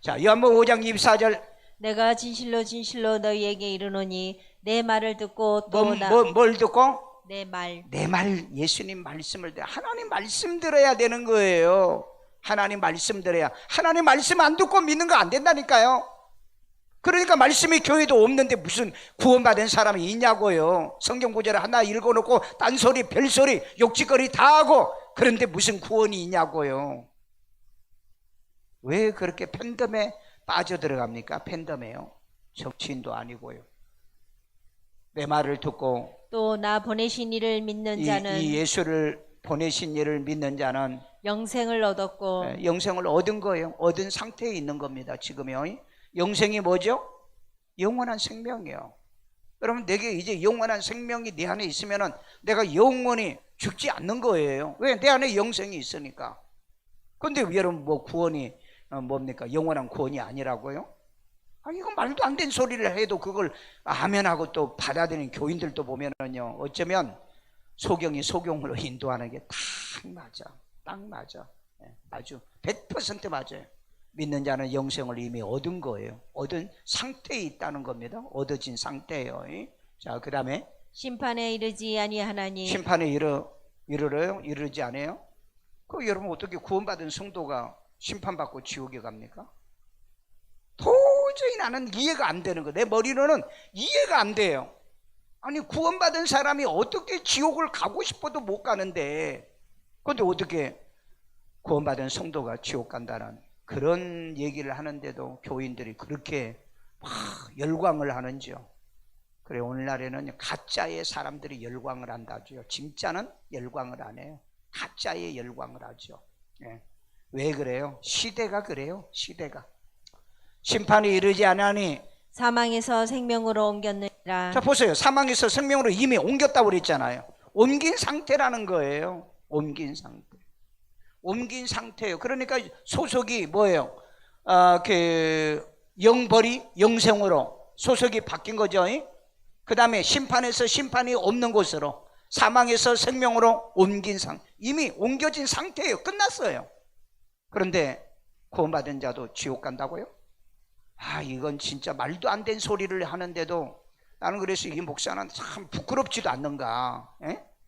자, 요한복음 5장 24절. 내가 진실로 진실로 너희에게 이르노니 내 말을 듣고 뭘 듣고? 내 말. 내 말, 예수님 말씀을 들어야, 하나님 말씀 들어야 되는 거예요. 하나님 말씀 들어야. 하나님 말씀 안 듣고 믿는 거 안 된다니까요. 그러니까 말씀이 교회도 없는데 무슨 구원받은 사람이 있냐고요. 성경 구절을 하나 읽어놓고 딴소리 별소리 욕짓거리 다 하고, 그런데 무슨 구원이 있냐고요. 왜 그렇게 팬덤에 빠져들어갑니까? 팬덤에요. 정치인도 아니고요. 내 말을 듣고 또 나 보내신 이를 믿는 자는 이 예수를 보내신 이를 믿는 자는 영생을 얻었고. 영생을 얻은 거예요. 얻은 상태에 있는 겁니다. 지금요. 영생이 뭐죠? 영원한 생명이에요. 여러분, 내게 이제 영원한 생명이 내 안에 있으면은 내가 영원히 죽지 않는 거예요. 왜? 내 안에 영생이 있으니까. 근데 여러분, 뭐 구원이 뭡니까? 영원한 구원이 아니라고요? 이건 말도 안 되는 소리를 해도 그걸 아멘하고 또 받아들이는 교인들도 보면은요, 어쩌면 소경이 소경으로 인도하는 게 딱 맞아. 딱 맞아. 아주 100% 맞아요. 믿는 자는 영생을 이미 얻은 거예요. 얻은 상태에 있다는 겁니다. 얻어진 상태예요. 자, 그 다음에 심판에 이르지 아니하나니. 심판에 이르러요? 이르지 않아요? 그 여러분, 어떻게 구원받은 성도가 심판받고 지옥에 갑니까? 도저히 나는 이해가 안 되는 거. 내 머리로는 이해가 안 돼요. 아니, 구원받은 사람이 어떻게 지옥을 가고 싶어도 못 가는데, 그런데 어떻게 구원받은 성도가 지옥 간다는 그런 얘기를 하는데도 교인들이 그렇게 막 열광을 하는지요. 그래, 오늘날에는 가짜의 사람들이 열광을 한다죠. 진짜는 열광을 안 해요. 가짜의 열광을 하죠. 왜 그래요? 시대가 그래요. 시대가. 심판이 이르지 않으니 사망에서 생명으로 옮겼느니라. 자, 보세요. 사망에서 생명으로 이미 옮겼다고 그랬잖아요. 옮긴 상태라는 거예요. 옮긴 상태. 옮긴 상태예요. 그러니까 소속이 뭐예요? 영벌이 영생으로 소속이 바뀐 거죠. 그 다음에 심판에서 심판이 없는 곳으로, 사망에서 생명으로 옮긴 이미 옮겨진 상태예요. 끝났어요. 그런데 구원받은 자도 지옥 간다고요? 이건 진짜 말도 안 되는 소리를 하는데도 나는 그래서 이 목사는 참 부끄럽지도 않는가.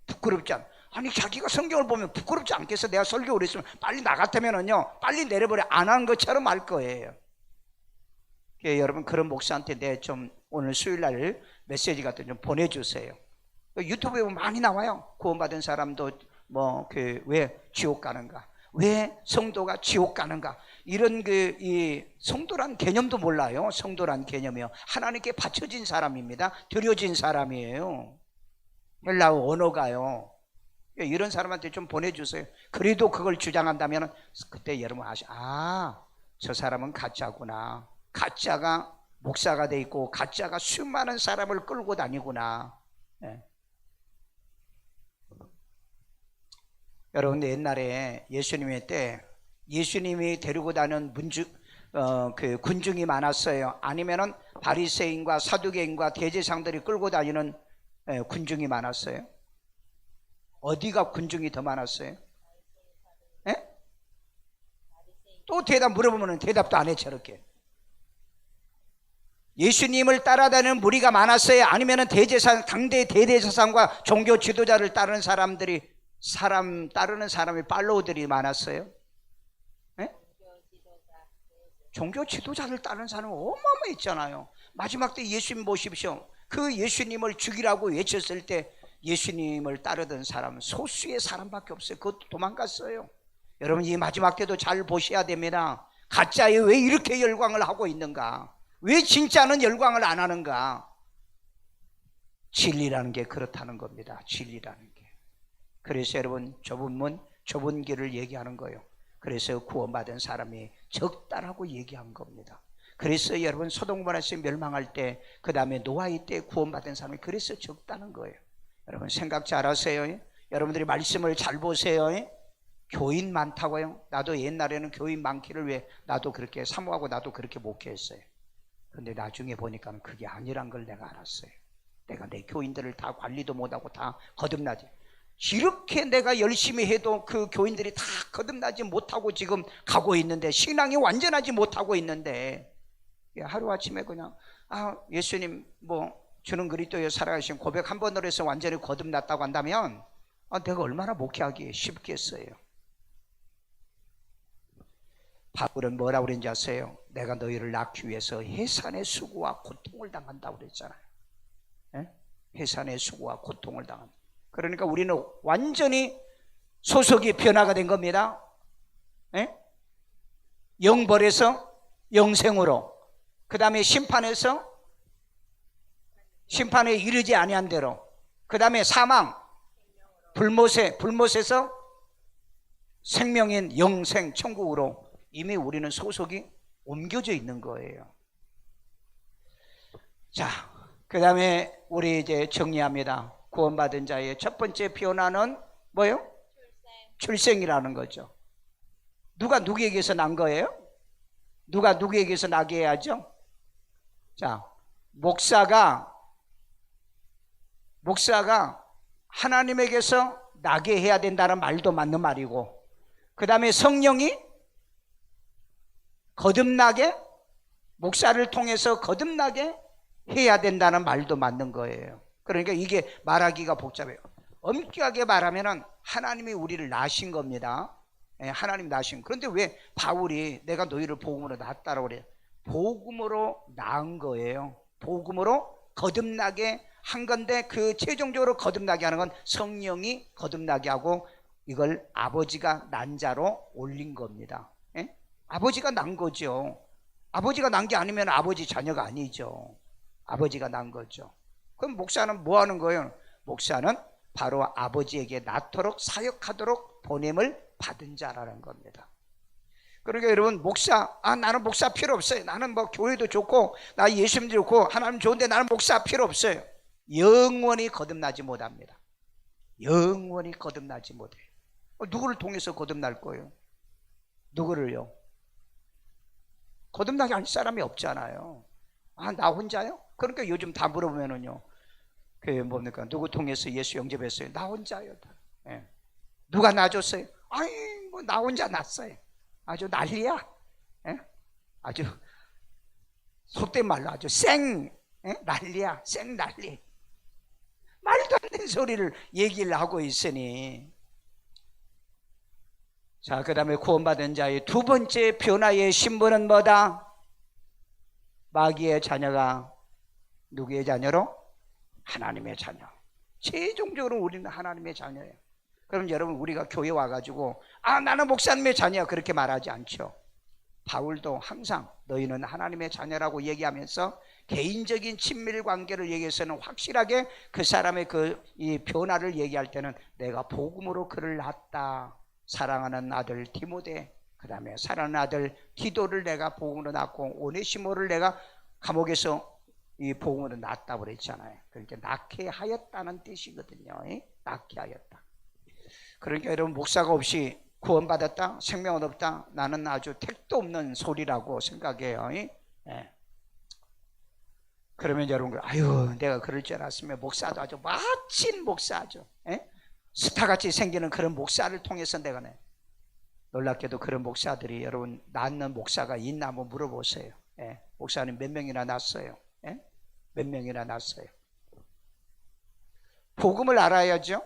부끄럽지 않아. 아니, 자기가 성경을 보면 부끄럽지 않겠어? 내가 설교를 했으면 빨리 나 같으면은요, 빨리 내려버려. 안 한 것처럼 할 거예요. 여러분, 그런 목사한테 내 좀 오늘 수요일날 메시지 같은 좀 보내주세요. 유튜브에 보면 많이 나와요. 구원받은 사람도 왜 지옥 가는가? 왜 성도가 지옥 가는가? 이런 이 성도란 개념도 몰라요. 성도란 개념이요, 하나님께 바쳐진 사람입니다. 드려진 사람이에요. 헬라어 언어가요. 이런 사람한테 좀 보내주세요. 그래도 그걸 주장한다면 그때 여러분 저 사람은 가짜구나. 가짜가 목사가 돼 있고 가짜가 수많은 사람을 끌고 다니구나. 여러분, 옛날에 예수님의 때 예수님이 데리고 다니는 군중이 많았어요. 아니면은 바리새인과 사두개인과 대제사장들이 끌고 다니는 군중이 많았어요. 어디가 군중이 더 많았어요? 또 대답 물어보면 대답도 안 해. 저렇게 예수님을 따라다니는 무리가 많았어요? 아니면은 당대 대제사장과 종교 지도자를 따르는 따르는 사람이 팔로우들이 많았어요? 종교 지도자를 따르는 사람은 어마어마했잖아요. 마지막 때 예수님 보십시오. 그 예수님을 죽이라고 외쳤을 때 예수님을 따르던 사람은 소수의 사람밖에 없어요. 그것도 도망갔어요. 여러분, 이 마지막 때도 잘 보셔야 됩니다. 가짜에 왜 이렇게 열광을 하고 있는가? 왜 진짜는 열광을 안 하는가? 진리라는 게 그렇다는 겁니다. 진리라는 게. 그래서 여러분, 좁은 문, 좁은 길을 얘기하는 거예요. 그래서 구원받은 사람이 적다라고 얘기한 겁니다. 그래서 여러분, 소돔과모라에서 멸망할 때, 그 다음에 노아의 때 구원받은 사람이 그래서 적다는 거예요. 여러분, 생각 잘 하세요. 여러분들이 말씀을 잘 보세요. 교인 많다고요? 나도 옛날에는 교인 많기를 왜 나도 그렇게 사모하고 나도 그렇게 목회했어요. 근데 나중에 보니까 그게 아니란 걸 내가 알았어요. 내가 내 교인들을 다 관리도 못하고 다 거듭나지. 이렇게 내가 열심히 해도 그 교인들이 다 거듭나지 못하고 지금 가고 있는데, 신앙이 완전하지 못하고 있는데, 하루아침에 그냥 예수님 뭐 주는 그리스도여 살아가신 고백 한 번으로 해서 완전히 거듭났다고 한다면 내가 얼마나 목회하기 쉽겠어요. 바울은 뭐라고 그랬는지 아세요? 내가 너희를 낳기 위해서 해산의 수고와 고통을 당한다고 그랬잖아요. 해산의 수고와 고통을 당한다. 그러니까 우리는 완전히 소속이 변화가 된 겁니다. 영벌에서 영생으로, 그 다음에 심판에 이르지 아니한 대로, 그 다음에 사망, 불못에서 생명인 영생 천국으로 이미 우리는 소속이 옮겨져 있는 거예요. 자, 그 다음에 우리 이제 정리합니다. 구원받은 자의 첫 번째 변화는 뭐예요? 출생이라는 거죠. 누가 누구에게서 난 거예요? 누가 누구에게서 나게 해야죠? 자, 목사가 하나님에게서 나게 해야 된다는 말도 맞는 말이고, 그 다음에 성령이 거듭나게, 목사를 통해서 거듭나게 해야 된다는 말도 맞는 거예요. 그러니까 이게 말하기가 복잡해요. 엄격하게 말하면 하나님이 우리를 낳으신 겁니다. 하나님 낳으신. 그런데 왜 바울이 내가 너희를 복음으로 낳았다라고 그래요? 복음으로 낳은 거예요. 복음으로 거듭나게 한 건데, 그 최종적으로 거듭나게 하는 건 성령이 거듭나게 하고 이걸 아버지가 난 자로 올린 겁니다. 아버지가 난 거죠. 아버지가 난 게 아니면 아버지 자녀가 아니죠. 아버지가 난 거죠. 그럼 목사는 뭐 하는 거예요? 목사는 바로 아버지에게 낳도록 사역하도록 보냄을 받은 자라는 겁니다. 그러니까 여러분, 목사, 나는 목사 필요 없어요. 나는 뭐 교회도 좋고 나 예수님도 좋고 하나님 좋은데 나는 목사 필요 없어요. 영원히 거듭나지 못합니다. 영원히 거듭나지 못해요. 누구를 통해서 거듭날 거예요? 누구를요? 거듭나게 할 사람이 없잖아요. 나 혼자요? 그러니까 요즘 다 물어보면은요, 그 뭡니까? 누구 통해서 예수 영접했어요? 나 혼자요. 누가 낳아줬어요? 뭐 나 혼자 낳았어요. 아주 난리야. 아주 속된 말로 아주 난리야. 난리. 말도 안 되는 소리를 얘기를 하고 있으니. 자, 그 다음에 구원받은 자의 두 번째 변화의 신분은 뭐다? 마귀의 자녀가 누구의 자녀로? 하나님의 자녀. 최종적으로 우리는 하나님의 자녀예요. 그럼 여러분, 우리가 교회 와가지고 나는 목사님의 자녀야 그렇게 말하지 않죠. 바울도 항상 너희는 하나님의 자녀라고 얘기하면서 개인적인 친밀 관계를 얘기해서는 확실하게 그 사람의 이 변화를 얘기할 때는 내가 복음으로 그를 낳았다. 사랑하는 아들 디모데, 그 다음에 사랑하는 아들 디도를 내가 복음으로 낳고 오네시모를 내가 감옥에서 이 복음으로 낳았다고 그랬잖아요. 그러니까 낳게 하였다는 뜻이거든요. 낳게 하였다. 그러니까 여러분, 목사가 없이 구원받았다? 생명은 없다? 나는 아주 택도 없는 소리라고 생각해요. 그러면 여러분, 내가 그럴 줄 알았으면 목사도 아주 멋진 목사죠. 스타같이 생기는 그런 목사를 통해서 내가 놀랍게도 그런 목사들이 여러분 낳는 목사가 있나 한번 물어보세요. 목사님 몇 명이나 낳았어요? 몇 명이나 낳았어요? 복음을 알아야죠.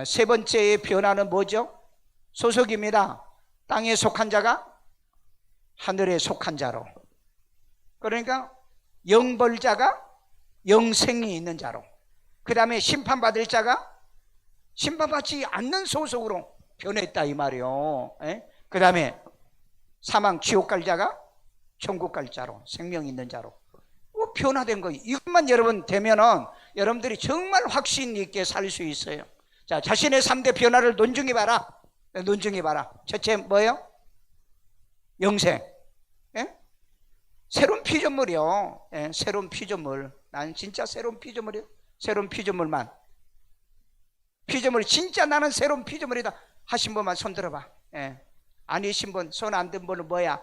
세 번째의 변화는 뭐죠? 소속입니다. 땅에 속한 자가 하늘에 속한 자로. 그러니까 영벌자가 영생이 있는 자로, 그 다음에 심판받을 자가 심판받지 않는 소속으로 변했다 이 말이요. 그 다음에 사망 지옥 갈 자가 천국 갈 자로, 생명 있는 자로 변화된 거예요. 이것만 여러분 되면은 여러분들이 정말 확신 있게 살 수 있어요. 자, 자신의 3대 변화를 논증해 봐라. 논증해 봐라. 첫째 뭐예요? 영생. 새로운 피조물이요. 새로운 피조물. 난 진짜 새로운 피조물이요. 새로운 피조물만. 피조물, 진짜 나는 새로운 피조물이다 하신 분만 손 들어봐. 아니신 분, 손 안 든 분은 뭐야?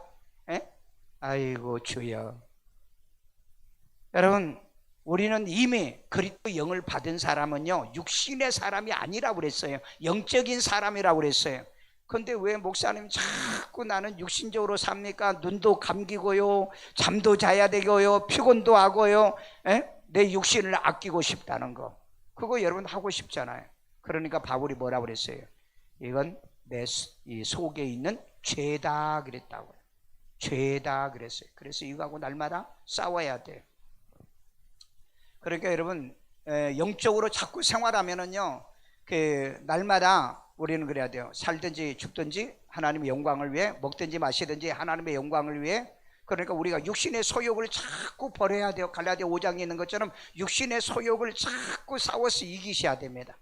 아이고 주여. 여러분, 우리는 이미 그리스도 영을 받은 사람은요 육신의 사람이 아니라고 그랬어요. 영적인 사람이라고 그랬어요. 근데 왜 목사님 자꾸 나는 육신적으로 삽니까? 눈도 감기고요, 잠도 자야 되고요, 피곤도 하고요, 내 육신을 아끼고 싶다는 거, 그거 여러분 하고 싶잖아요. 그러니까 바울이 뭐라고 그랬어요? 이건 내 이 속에 있는 죄다 그랬다고요. 죄다 그랬어요. 그래서 이거하고 날마다 싸워야 돼요. 그러니까 여러분 영적으로 자꾸 생활하면은요 날마다 우리는 그래야 돼요. 살든지 죽든지 하나님의 영광을 위해, 먹든지 마시든지 하나님의 영광을 위해. 그러니까 우리가 육신의 소욕을 자꾸 버려야 돼요. 갈라디아 5장에 있는 것처럼 육신의 소욕을 자꾸 싸워서 이기셔야 됩니다.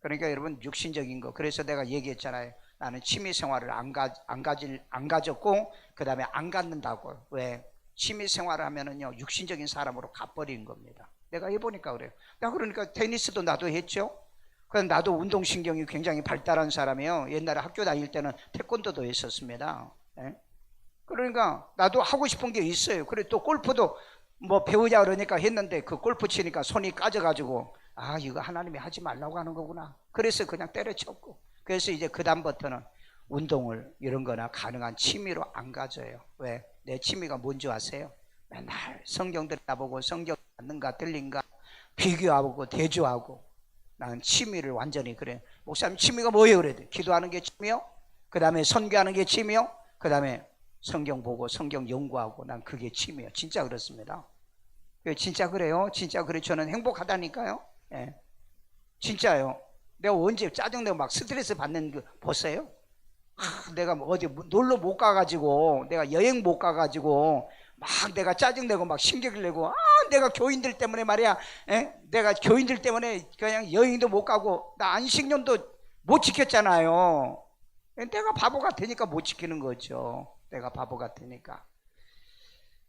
그러니까 여러분 육신적인 거, 그래서 내가 얘기했잖아요. 나는 취미 생활을 안 가졌고 그 다음에 안 갖는다고요. 왜? 취미 생활을 하면은요 육신적인 사람으로 가버린 겁니다. 내가 해보니까 그래요. 나 그러니까 테니스도 나도 했죠. 그래서 나도 운동신경이 굉장히 발달한 사람이에요. 옛날에 학교 다닐 때는 태권도도 했었습니다. 그러니까 나도 하고 싶은 게 있어요. 그래 또 골프도 뭐 배우자 그러니까 했는데 그 골프 치니까 손이 까져가지고 아 이거 하나님이 하지 말라고 하는 거구나. 그래서 그냥 때려쳤고, 그래서 이제 그 다음부터는 운동을 이런 거나 가능한 취미로 안 가져요. 왜? 내 취미가 뭔지 아세요? 맨날 성경 들여다보고 성경 맞는가 틀린가 비교하고 대조하고. 나는 취미를 완전히 그래. 목사님 취미가 뭐예요? 그래. 기도하는 게 취미요? 그 다음에 선교하는 게 취미요? 그 다음에 성경 보고 성경 연구하고, 난 그게 취미예요. 진짜 그렇습니다. 진짜 그래요. 진짜 그래. 저는 행복하다니까요. 예. 진짜요. 내가 언제 짜증내고 막 스트레스 받는 거 보세요? 내가 어디 놀러 못 가가지고, 내가 여행 못 가가지고 막 내가 짜증내고 막 심격을 내고, 내가 교인들 때문에 말이야, 내가 교인들 때문에 그냥 여행도 못 가고 나 안식년도 못 지켰잖아요. 내가 바보 같으니까 못 지키는 거죠. 내가 바보 같으니까.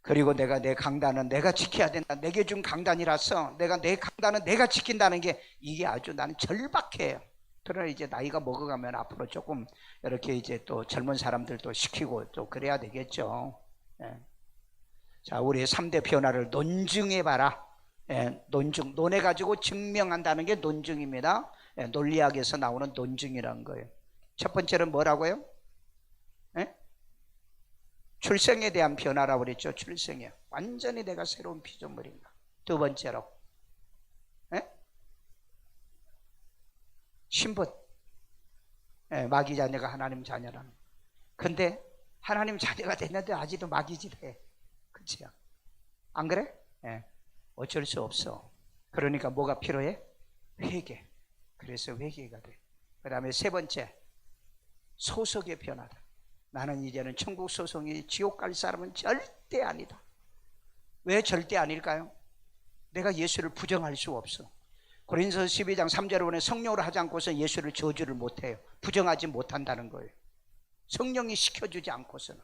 그리고 내가 내 강단은 내가 지켜야 된다. 내게 준 강단이라서 내가 내 강단은 내가 지킨다는 게 이게 아주 나는 절박해요. 그러나 이제 나이가 먹어가면 앞으로 조금 이렇게 이제 또 젊은 사람들도 시키고 또 그래야 되겠죠. 자, 우리의 3대 변화를 논증해봐라. 논증, 논해가지고 증명한다는 게 논증입니다. 논리학에서 나오는 논증이라는 거예요. 첫 번째는 뭐라고요? 출생에 대한 변화라고 그랬죠. 출생이요. 완전히 내가 새로운 피조물인가. 두 번째로 신분. 마귀 자녀가 하나님 자녀라는. 근데 하나님 자녀가 됐는데 아직도 마귀짓해. 그치요? 안 그래? 어쩔 수 없어. 그러니까 뭐가 필요해? 회개. 그래서 회개가 돼. 그 다음에 세 번째, 소속의 변화다. 나는 이제는 천국 소속이 지옥 갈 사람은 절대 아니다. 왜 절대 아닐까요? 내가 예수를 부정할 수 없어. 고린도서 12장 3절에 보면 성령으로 하지 않고서 예수를 저주를 못해요. 부정하지 못한다는 거예요. 성령이 시켜주지 않고서는.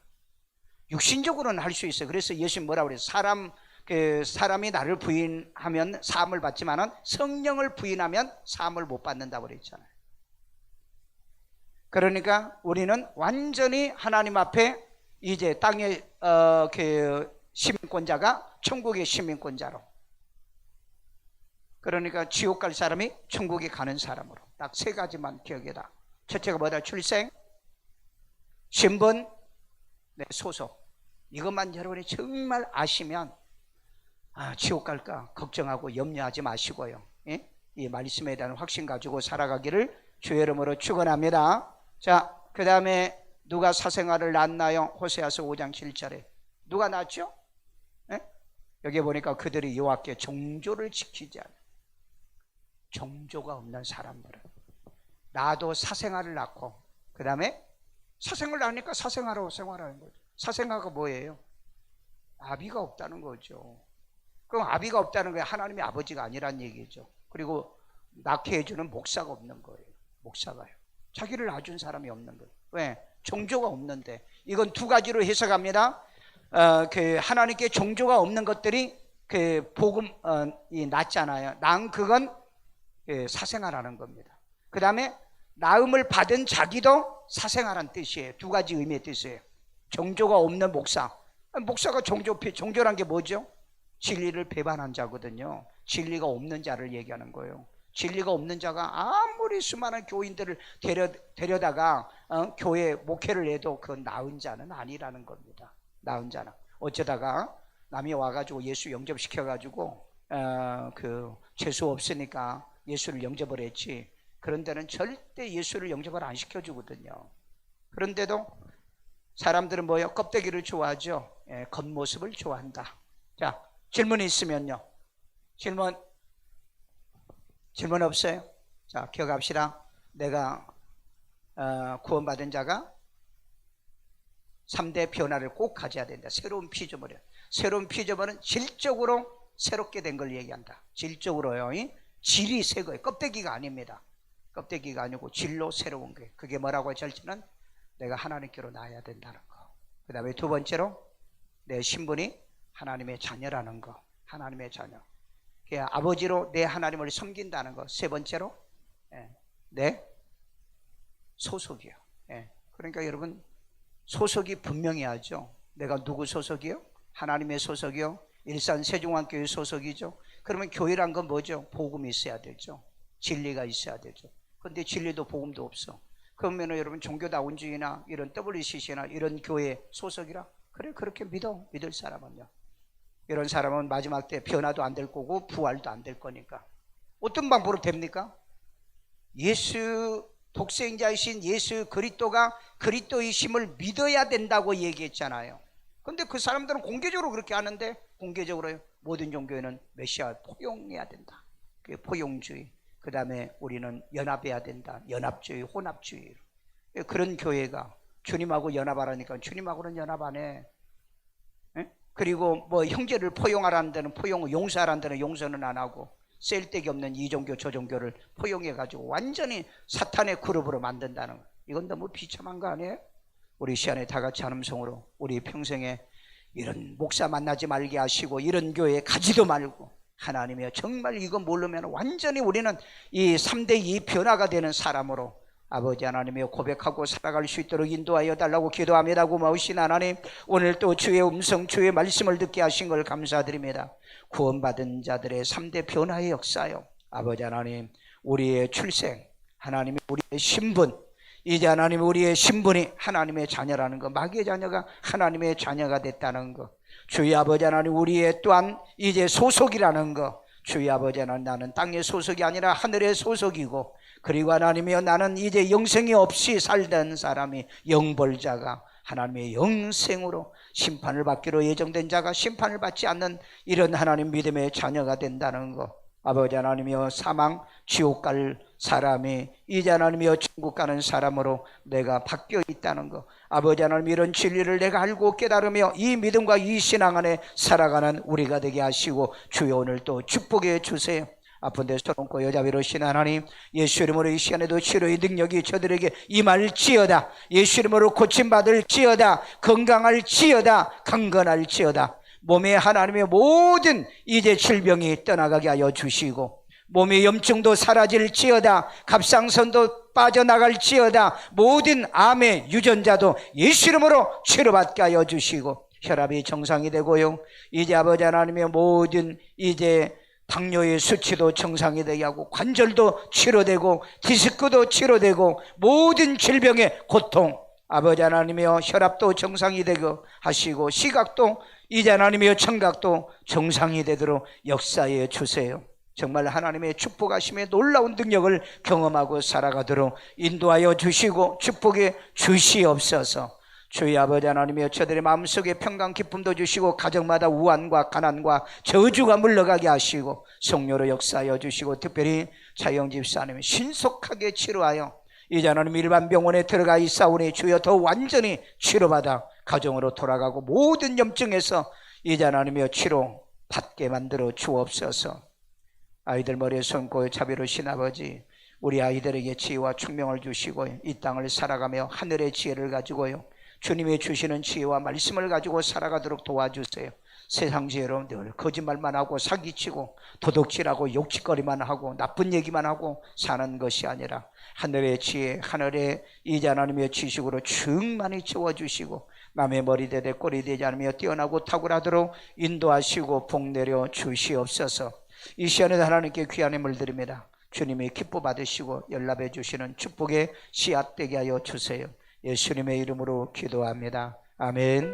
육신적으로는 할 수 있어요. 그래서 예수님 뭐라고 그래요? 사람이 나를 부인하면 사함을 받지만은 성령을 부인하면 사함을 못 받는다고 그랬잖아요. 그러니까 우리는 완전히 하나님 앞에 이제 땅의 시민권자가 천국의 시민권자로. 그러니까 지옥 갈 사람이 천국에 가는 사람으로. 딱 세 가지만 기억해라. 첫째가 뭐다? 출생, 신분, 소속. 이것만 여러분이 정말 아시면 지옥 갈까 걱정하고 염려하지 마시고요. 이 말씀에 대한 확신 가지고 살아가기를 주의 이름으로 축원합니다. 자, 그 다음에 누가 사생활을 낳나요? 호세아서 5장 7절에 누가 낳았죠? 여기 보니까 그들이 여호와께 정조를 지키지 않아요. 정조가 없는 사람들은 나도 사생활을 낳고, 그 다음에 사생을 낳으니까 사생아로 생활하는 거죠. 사생아가 뭐예요? 아비가 없다는 거죠. 그럼 아비가 없다는 게 하나님의 아버지가 아니란 얘기죠. 그리고 낳게 해주는 목사가 없는 거예요. 목사가요. 자기를 낳아준 사람이 없는 거예요. 왜? 종조가 없는데. 이건 두 가지로 해석합니다. 하나님께 종조가 없는 것들이 복음이 낳잖아요. 낳은 그건 사생아라는 겁니다. 그 다음에 낳음을 받은 자기도 사생아란 뜻이에요. 두 가지 의미의 뜻이에요. 종조가 없는 목사. 목사가 종조란 게 뭐죠? 진리를 배반한 자거든요. 진리가 없는 자를 얘기하는 거예요. 진리가 없는 자가 아무리 수많은 교인들을 데려다가 교회 목회를 해도 그 나은 자는 아니라는 겁니다. 나은 자는 어쩌다가 남이 와가지고 예수 영접시켜가지고 그 재수 없으니까 예수를 영접을 했지, 그런 데는 절대 예수를 영접을 안 시켜주거든요. 그런데도 사람들은 뭐요? 껍데기를 좋아하죠. 겉모습을 좋아한다. 자, 질문이 있으면요. 질문 없어요? 자, 기억합시다. 내가 구원받은 자가 3대 변화를 꼭 가져야 된다. 새로운 피조물이야. 새로운 피조물은 질적으로 새롭게 된 걸 얘기한다. 질적으로요. 질이 새 거예요. 껍데기가 아닙니다. 껍데기가 아니고 질로 새로운 거예요. 그게 뭐라고 할지는 내가 하나님께로 나아야 된다는 거. 그 다음에 두 번째로 내 신분이 하나님의 자녀라는 거. 하나님의 자녀. 아버지로 내 하나님을 섬긴다는 거. 세 번째로 내 소속이요. 그러니까 여러분, 소속이 분명히 하죠. 내가 누구 소속이요? 하나님의 소속이요. 일산 세종환교회 소속이죠. 그러면 교회란 건 뭐죠? 복음이 있어야 되죠. 진리가 있어야 되죠. 그런데 진리도 복음도 없어. 그러면 여러분, 종교다운주의나 이런 WCC나 이런 교회 소속이라? 그래, 그렇게 믿을 사람은요. 이런 사람은 마지막 때 변화도 안 될 거고 부활도 안 될 거니까. 어떤 방법으로 됩니까? 예수 독생자이신 예수 그리스도가 그리스도의 심을 믿어야 된다고 얘기했잖아요. 근데 그 사람들은 공개적으로 그렇게 하는데, 공개적으로 모든 종교에는 메시아를 포용해야 된다. 그게 포용주의. 그 다음에 우리는 연합해야 된다. 연합주의, 혼합주의. 그런 교회가 주님하고 연합하라니까 주님하고는 연합 안 해. 그리고 뭐 형제를 포용하라는 데는 포용, 용서하라는 데는 용서는 안 하고, 쓸데기 없는 이 종교 저 종교를 포용해가지고 완전히 사탄의 그룹으로 만든다는 거. 이건 너무 비참한 거 아니에요? 우리 시안에 다 같이 한음성으로 우리 평생에 이런 목사 만나지 말게 하시고 이런 교회에 가지도 말고, 하나님이여 정말 이거 모르면 완전히 우리는 이 3대2 변화가 되는 사람으로 아버지 하나님이여 고백하고 살아갈 수 있도록 인도하여 달라고 기도합니다. 고마우신 하나님, 오늘 또 주의 음성, 주의 말씀을 듣게 하신 걸 감사드립니다. 구원받은 자들의 3대 변화의 역사요. 아버지 하나님, 우리의 출생, 하나님이 우리의 신분, 이제 하나님 우리의 신분이 하나님의 자녀라는 거, 마귀의 자녀가 하나님의 자녀가 됐다는 거, 주의 아버지 하나님 우리의 또한 이제 소속이라는 거, 주의 아버지 하나님 나는 땅의 소속이 아니라 하늘의 소속이고, 그리고 하나님이여 나는 이제 영생이 없이 살던 사람이 영벌자가 하나님의 영생으로 심판을 받기로 예정된 자가 심판을 받지 않는 이런 하나님 믿음의 자녀가 된다는 거, 아버지 하나님이여 사망 지옥 갈 사람이 이제 하나님이여 천국 가는 사람으로 내가 바뀌어 있다는 거, 아버지 하나님 이런 진리를 내가 알고 깨달으며 이 믿음과 이 신앙 안에 살아가는 우리가 되게 하시고, 주여 오늘 또 축복해 주세요. 아픈 데 서럽고 여자비로신 하나님, 예수 이름으로 이 시간에도 치료의 능력이 저들에게 임할지어다. 예수 이름으로 고침받을지어다. 건강할지어다. 강건할지어다. 몸에 하나님의 모든 이제 질병이 떠나가게 하여 주시고, 몸의 염증도 사라질지어다. 갑상선도 빠져나갈지어다. 모든 암의 유전자도 예수 이름으로 치료받게 하여 주시고, 혈압이 정상이 되고요, 이제 아버지 하나님의 모든 이제 당뇨의 수치도 정상이 되게 하고, 관절도 치료되고, 디스크도 치료되고, 모든 질병의 고통, 아버지 하나님이여 혈압도 정상이 되고 하시고, 시각도 이제 하나님이여 청각도 정상이 되도록 역사해 주세요. 정말 하나님의 축복하심의 놀라운 능력을 경험하고 살아가도록 인도하여 주시고 축복해 주시옵소서. 주의 아버지 하나님이여 저들의 마음속에 평강 기쁨도 주시고, 가정마다 우환과 가난과 저주가 물러가게 하시고, 성령으로 역사하여 주시고, 특별히 차영 집사님이 신속하게 치료하여 이제 하나님 일반 병원에 들어가 있사오니 주여 더 완전히 치료받아 가정으로 돌아가고, 모든 염증에서 이제 하나님이여 치료 받게 만들어 주옵소서. 아이들 머리에 손고 자비로우신 아버지, 우리 아이들에게 지혜와 총명을 주시고 이 땅을 살아가며 하늘의 지혜를 가지고요, 주님이 주시는 지혜와 말씀을 가지고 살아가도록 도와주세요. 세상 지혜로 늘 거짓말만 하고 사기치고 도둑질하고 욕짓거리만 하고 나쁜 얘기만 하고 사는 것이 아니라 하늘의 지혜, 하늘의 이제 하나님의 지식으로 충만히 채워주시고 남의 머리 되되 꼬리 되지 않으며 뛰어나고 탁월하도록 인도하시고 복 내려 주시옵소서. 이 시간에 하나님께 귀한 힘을 드립니다. 주님이 기뻐 받으시고 연락해 주시는 축복의 씨앗 되게 하여 주세요. 예수님의 이름으로 기도합니다. 아멘.